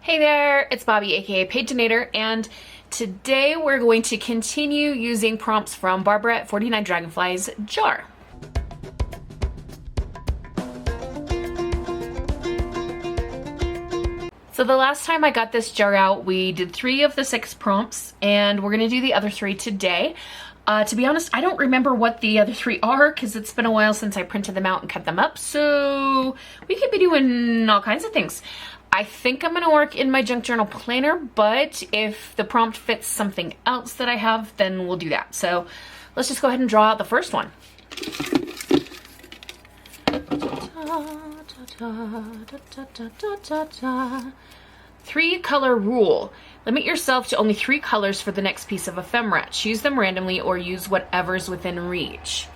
Hey there, it's Bobi, aka Paginator, and today we're going to continue using prompts from Barbara at 49 Dragonflies jar. So the last time I got this jar out, we did 3 of the 6 prompts, and we're gonna do the other 3 today. To be honest, I don't remember what the other 3 are because it's been a while since I printed them out and cut them up, so we could be doing all kinds of things. I think I'm gonna work in my junk journal planner, but if the prompt fits something else that I have, then we'll do that. So let's just go ahead and draw out the first one. 3 color rule. Limit yourself to only 3 colors for the next piece of ephemera. Choose them randomly or use whatever's within reach.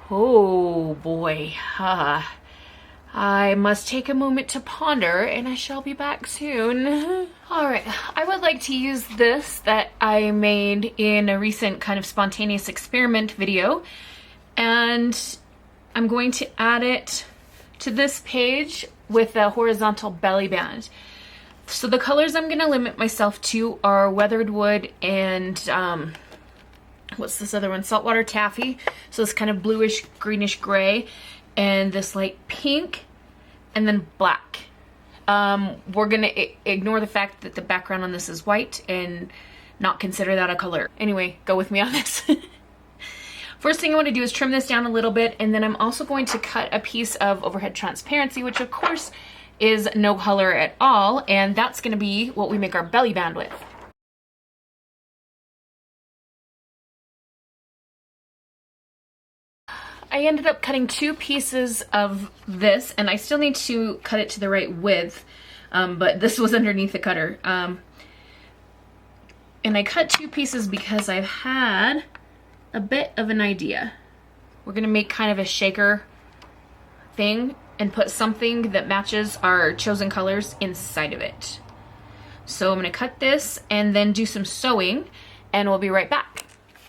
Oh boy. I must take a moment to ponder, and I shall be back soon. Alright, I would like to use this that I made in a recent kind of spontaneous experiment video, and I'm going to add it to this page with a horizontal belly band. So the colors I'm going to limit myself to are weathered wood and what's this other one? Saltwater taffy. So this kind of bluish greenish gray, and this light pink, and then black. We're gonna ignore the fact that the background on this is white and not consider that a color. Anyway, go with me on this. First thing I want to do is trim this down a little bit, and then I'm also going to cut a piece of overhead transparency, which of course is no color at all, and that's gonna be what we make our belly band with. I ended up cutting 2 pieces of this, and I still need to cut it to the right width, but this was underneath the cutter. And I cut 2 pieces because I've had a bit of an idea. We're gonna make kind of a shaker thing and put something that matches our chosen colors inside of it. So I'm gonna cut this and then do some sewing, and we'll be right back.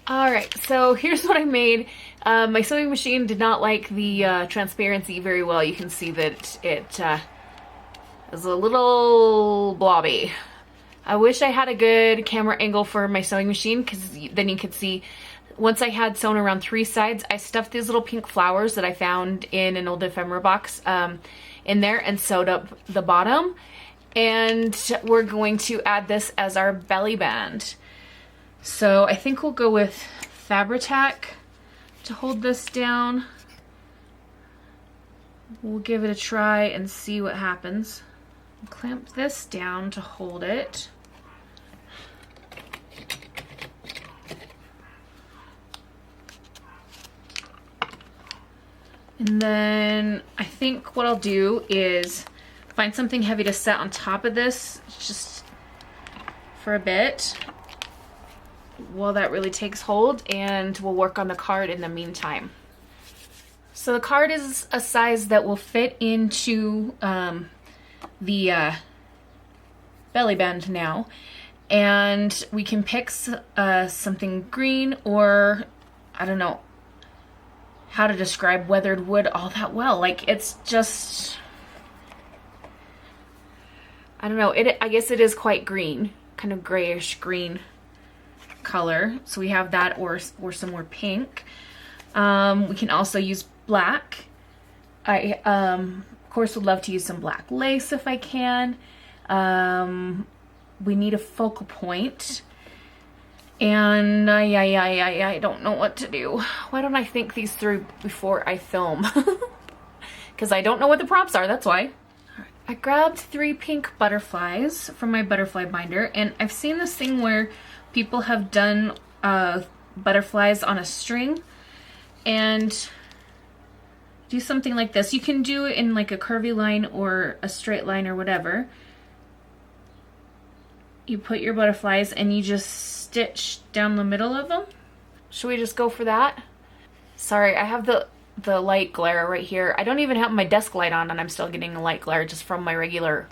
Alright, so here's what I made. My sewing machine did not like the transparency very well. You can see that it is a little blobby. I wish I had a good camera angle for my sewing machine, because then you could see once I had sewn around 3 sides, I stuffed these little pink flowers that I found in an old ephemera box in there and sewed up the bottom. And we're going to add this as our belly band. So I think we'll go with Fabri-Tac to hold this down. We'll give it a try and see what happens. Clamp this down to hold it. And then I think what I'll do is find something heavy to set on top of this just for a bit while that really takes hold, and we'll work on the card in the meantime. So the card is a size that will fit into the belly band now, and we can pick something green, or I don't know how to describe weathered wood all that well. Like, it's just, I don't know, I guess it is quite green, kind of grayish green color. So we have that, or some more pink. We can also use black. I of course would love to use some black lace if I can. We need a focal point, and I don't know what to do. Why don't I think these through before I film? Because I don't know what the prompts are, that's why. I grabbed 3 pink butterflies from my butterfly binder, and I've seen this thing where people have done butterflies on a string and do something like this. You can do it in like a curvy line or a straight line or whatever. You put your butterflies and you just stitch down the middle of them. Should we just go for that? Sorry, I have the light glare right here. I don't even have my desk light on, and I'm still getting a light glare just from my regular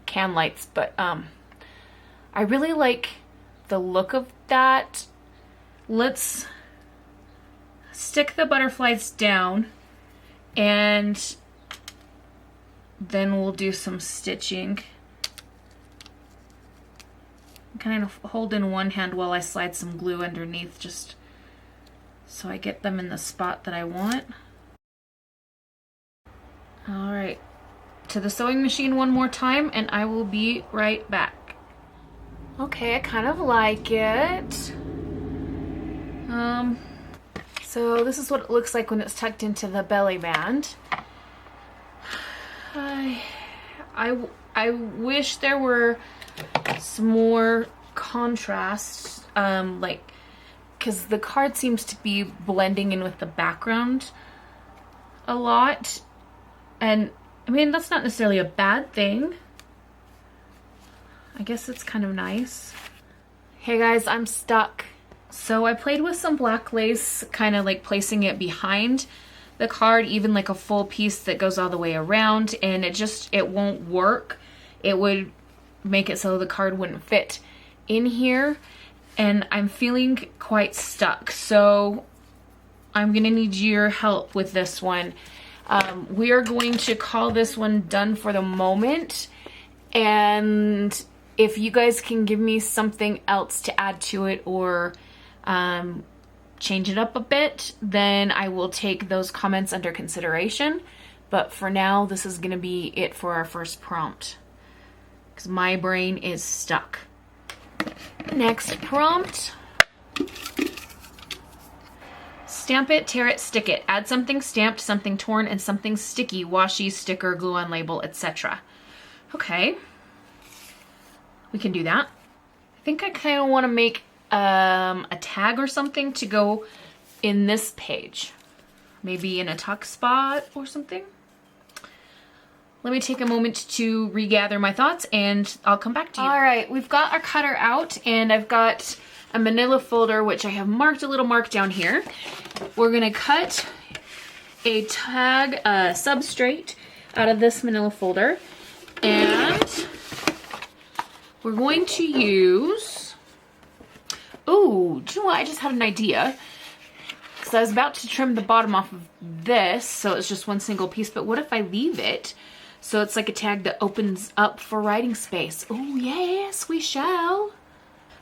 can lights, but I really like the look of that. Let's stick the butterflies down, and then we'll do some stitching kind of hold in one hand while I slide some glue underneath, just so I get them in the spot that I want. All right, to the sewing machine one more time, and I will be right back. Okay, I kind of like it. So this is what it looks like when it's tucked into the belly band. I wish there were some more contrast, like, because the card seems to be blending in with the background a lot. And I mean, that's not necessarily a bad thing. I guess it's kind of nice. Hey guys, I'm stuck. So I played with some black lace, kind of like placing it behind the card, even like a full piece that goes all the way around, and it won't work. It would make it so the card wouldn't fit in here, and I'm feeling quite stuck. So I'm gonna need your help with this one. We are going to call this one done for the moment, and if you guys can give me something else to add to it or change it up a bit, then I will take those comments under consideration. But for now, this is gonna be it for our first prompt, because my brain is stuck. Next prompt. Stamp it, tear it, stick it. Add something stamped, something torn, and something sticky, washi, sticker, glue on label, etc. Okay. We can do that. I think I kind of want to make a tag or something to go in this page. Maybe in a tuck spot or something. Let me take a moment to regather my thoughts and I'll come back to you. All right, we've got our cutter out and I've got a manila folder, which I have marked a little mark down here. We're gonna cut a tag substrate out of this manila folder, and we're going to use, oh, do you know what? I just had an idea. So I was about to trim the bottom off of this, so it's just one single piece, but what if I leave it so it's like a tag that opens up for writing space? Oh yes, we shall.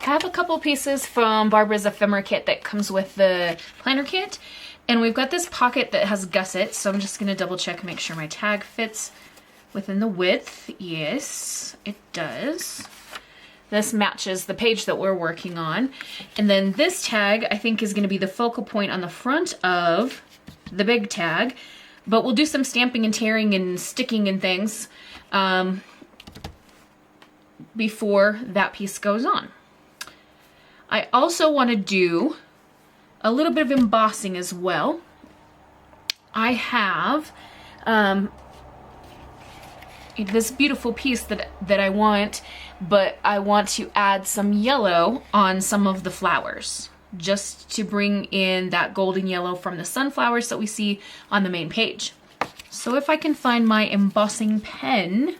I have a couple pieces from Barbara's ephemera kit that comes with the planner kit, and we've got this pocket that has gussets, so I'm just gonna double check and make sure my tag fits within the width. Yes, it does. This matches the page that we're working on. And then this tag, I think, is gonna be the focal point on the front of the big tag, but we'll do some stamping and tearing and sticking and things before that piece goes on. I also want to do a little bit of embossing as well. I have this beautiful piece that I want, but I want to add some yellow on some of the flowers, just to bring in that golden yellow from the sunflowers that we see on the main page. So if I can find my embossing pen,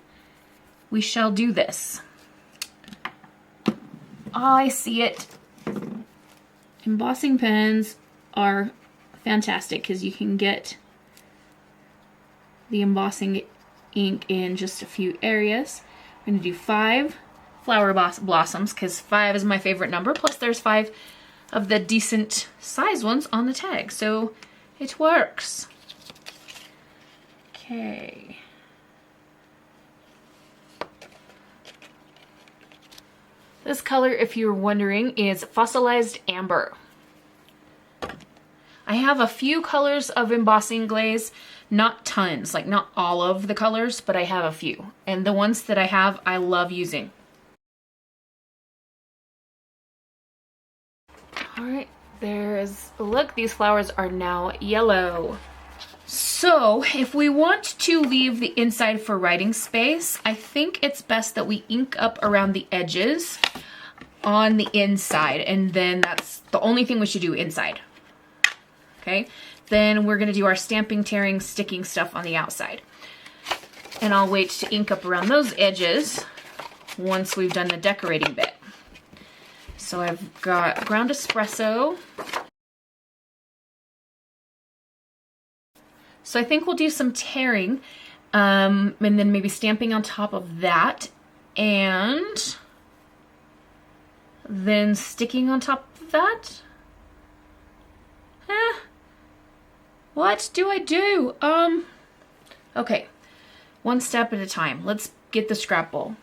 we shall do this. I see it. Embossing pens are fantastic because you can get the embossing ink in just a few areas. I'm going to do 5 flower blossoms because 5 is my favorite number, plus there's 5 of the decent size ones on the tag, so it works. Okay. This color, if you're wondering, is Fossilized Amber. I have a few colors of embossing glaze, not tons, like not all of the colors, but I have a few. And the ones that I have, I love using. All right, there's, look, these flowers are now yellow. So if we want to leave the inside for writing space, I think it's best that we ink up around the edges on the inside, and then that's the only thing we should do inside. Okay, then we're gonna do our stamping, tearing, sticking stuff on the outside. And I'll wait to ink up around those edges once we've done the decorating bit. So I've got ground espresso. So I think we'll do some tearing, and then maybe stamping on top of that. And then sticking on top of that. What do I do? Okay, one step at a time. Let's get the scrap bowl.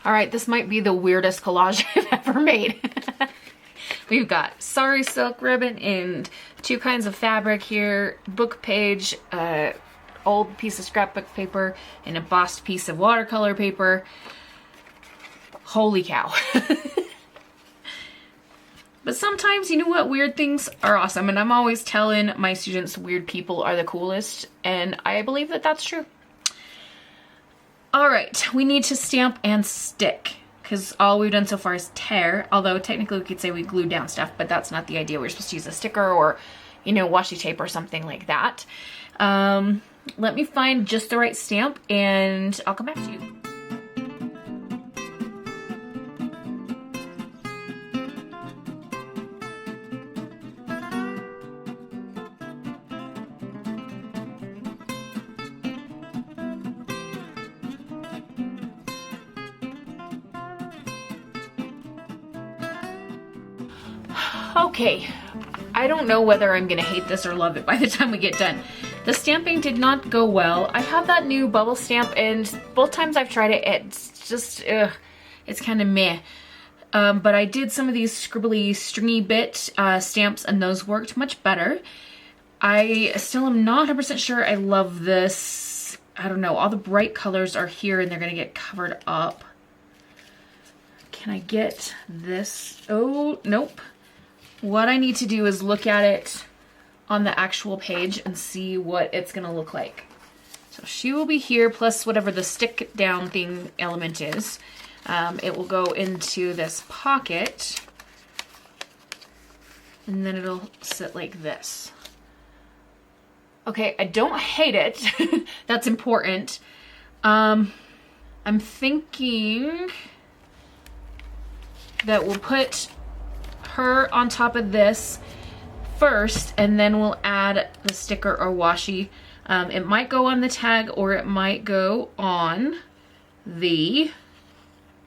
All right, this might be the weirdest collage I've ever made. We've got sari silk ribbon and two kinds of fabric here, book page, old piece of scrapbook paper, and a embossed piece of watercolor paper. Holy cow. But sometimes, you know what, weird things are awesome, and I'm always telling my students weird people are the coolest, and I believe that that's true. All right, we need to stamp and stick because all we've done so far is tear, although technically we could say we glued down stuff, but that's not the idea. We're supposed to use a sticker or, you know, washi tape or something like that. Let me find just the right stamp and I'll come back to you. Okay, I don't know whether I'm gonna hate this or love it by the time we get done. The stamping did not go well. I have that new bubble stamp and both times I've tried it, it's just, it's kind of meh. But I did some of these scribbly stringy bit stamps and those worked much better. I still am not 100% sure I love this. I don't know, all the bright colors are here and they're gonna get covered up. Can I get this? Oh, nope. What I need to do is look at it on the actual page and see what it's gonna look like. So she will be here plus whatever the stick down thing element is. It will go into this pocket and then it'll sit like this. Okay, I don't hate it. That's important. I'm thinking that we'll put her on top of this first and then we'll add the sticker or washi. It might go on the tag or it might go on the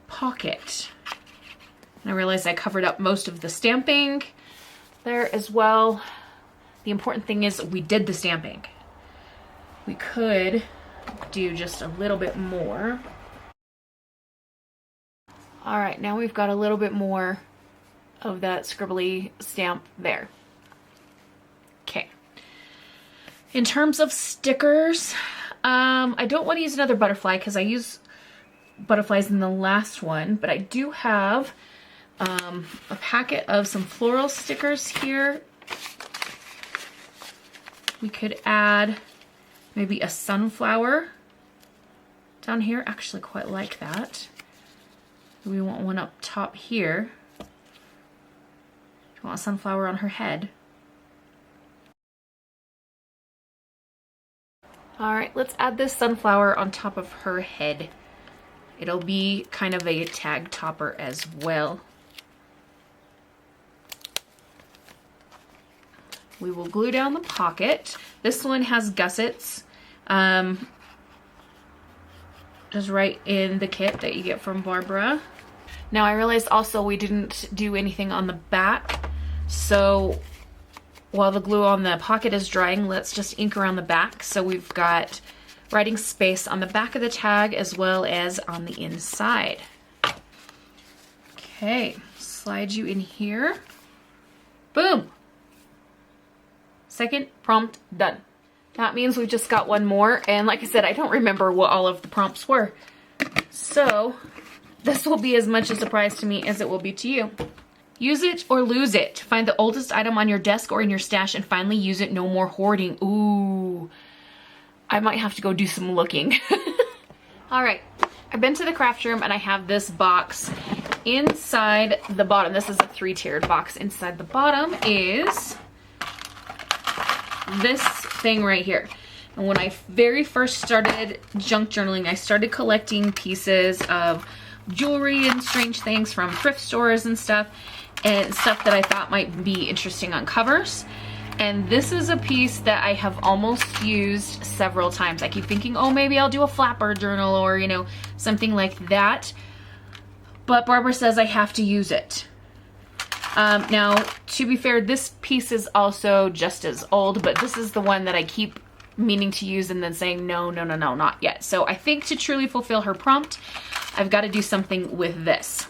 pocket. And I realized I covered up most of the stamping there as well. The important thing is we did the stamping. We could do just a little bit more. All right, now we've got a little bit more of that scribbly stamp there. Okay. In terms of stickers, I don't want to use another butterfly because I used butterflies in the last one, but I do have a packet of some floral stickers here. We could add maybe a sunflower down here. Actually quite like that. We want one up top here. We want a sunflower on her head. All right, let's add this sunflower on top of her head. It'll be kind of a tag topper as well. We will glue down the pocket. This one has gussets. Just right in the kit that you get from Barbara. Now I realized also we didn't do anything on the back. So while the glue on the pocket is drying, let's just ink around the back. So we've got writing space on the back of the tag as well as on the inside. Okay, slide you in here. Boom. Second prompt done. That means we've just got one more. And like I said, I don't remember what all of the prompts were. So this will be as much a surprise to me as it will be to you. Use it or lose it. Find the oldest item on your desk or in your stash and finally use it. No more hoarding. Ooh, I might have to go do some looking. All right, I've been to the craft room and I have this box. Inside the bottom, this is a 3-tiered box. Inside the bottom is this thing right here. And when I very first started junk journaling, I started collecting pieces of jewelry and strange things from thrift stores and stuff that I thought might be interesting on covers. And this is a piece that I have almost used several times. I keep thinking, oh, maybe I'll do a flapper journal or, you know, something like that. But Barbara says I have to use it. Now, to be fair, this piece is also just as old, but this is the one that I keep meaning to use and then saying, no, no, no, no, not yet. So I think to truly fulfill her prompt, I've got to do something with this.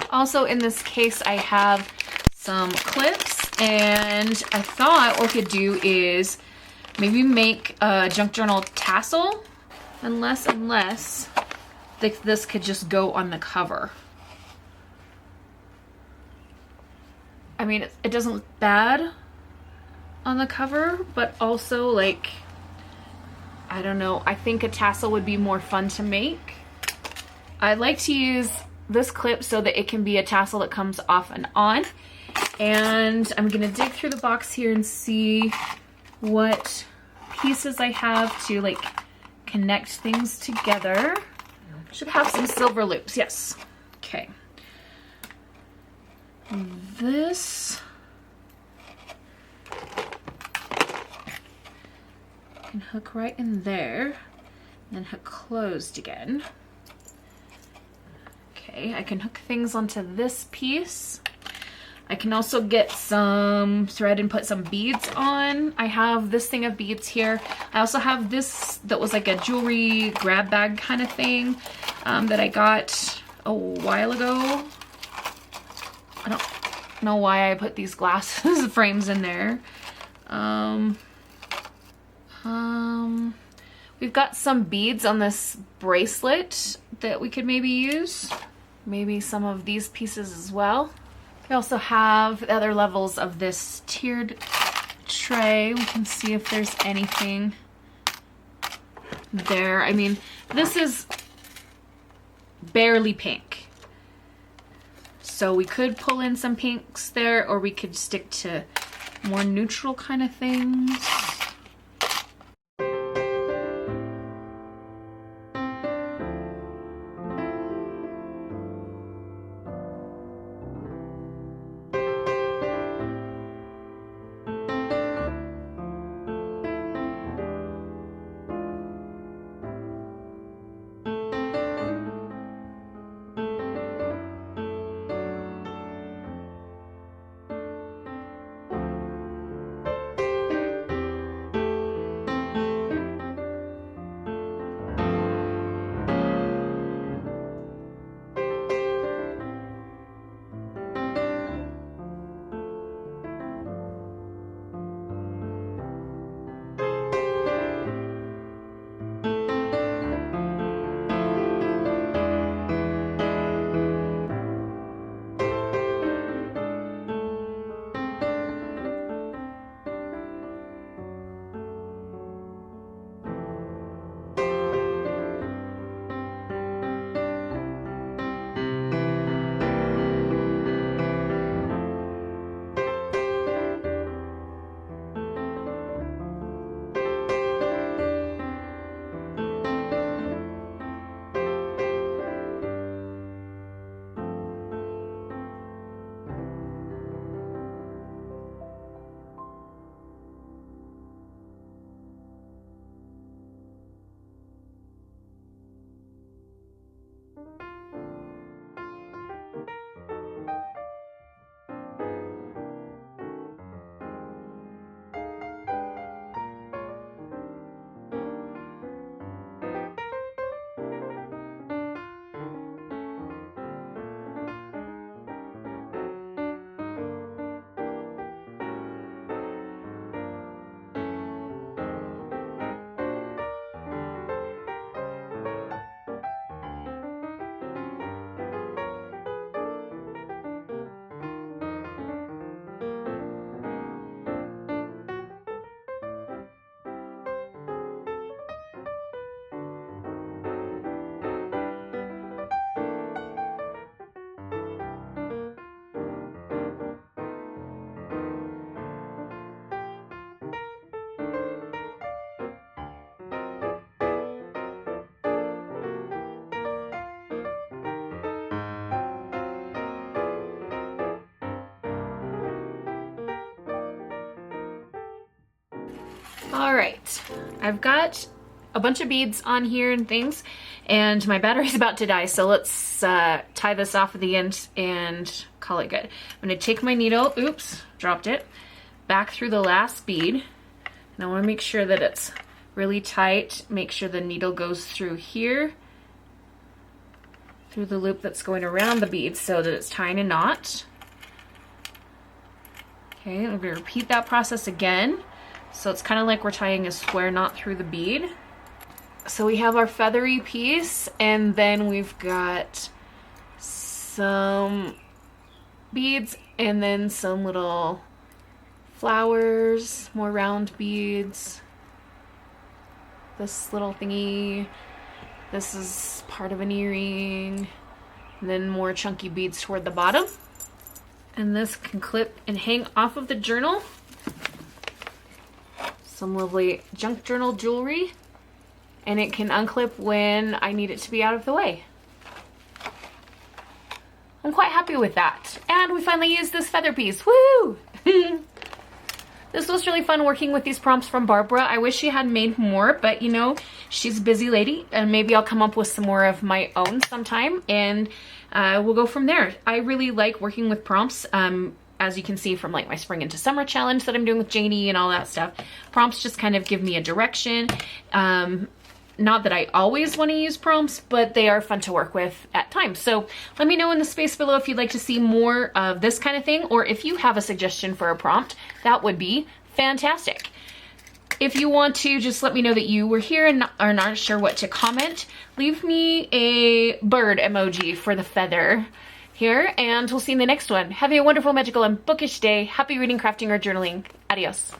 Also in this case, I have some clips, and I thought what we could do is maybe make a junk journal tassel, unless this could just go on the cover. I mean, it doesn't look bad on the cover, but also, like, I don't know, I think a tassel would be more fun to make. I like to use this clip so that it can be a tassel that comes off and on. And I'm gonna dig through the box here and see what pieces I have to, like, connect things together. Should have some silver loops, yes. Okay. This can hook right in there, and then hook closed again. Okay, I can hook things onto this piece. I can also get some thread and put some beads on. I have this thing of beads here. I also have this that was like a jewelry grab bag kind of thing that I got a while ago. I don't know why I put these glass frames in there. We've got some beads on this bracelet that we could maybe use. Maybe some of these pieces as well. We also have other levels of this tiered tray. We can see if there's anything there. I mean, this is barely pink. So we could pull in some pinks there, or we could stick to more neutral kind of things. All right, I've got a bunch of beads on here and things, and my battery's about to die, so let's tie this off at the end and call it good. I'm gonna take my needle, oops, dropped it, back through the last bead, and I wanna make sure that it's really tight. Make sure the needle goes through here, through the loop that's going around the bead so that it's tying a knot. Okay, I'm gonna repeat that process again. So it's kind of like we're tying a square knot through the bead. So we have our feathery piece, and then we've got some beads and then some little flowers, more round beads. This little thingy, this is part of an earring, and then more chunky beads toward the bottom. And this can clip and hang off of the journal. Some lovely junk journal jewelry, and it can unclip when I need it to be out of the way. I'm quite happy with that. And we finally used this feather piece, woo! This was really fun working with these prompts from Barbara. I wish she had made more, but you know, she's a busy lady, and maybe I'll come up with some more of my own sometime, and we'll go from there. I really like working with prompts. As you can see from like my spring into summer challenge that I'm doing with Janie and all that stuff, prompts just kind of give me a direction. Not that I always want to use prompts, but they are fun to work with at times. So let me know in the space below if you'd like to see more of this kind of thing, or if you have a suggestion for a prompt, that would be fantastic. If you want to just let me know that you were here and are not sure what to comment, leave me a bird emoji for the feather here, and we'll see you in the next one. Have a wonderful, magical, and bookish day. Happy reading, crafting, or journaling. Adios.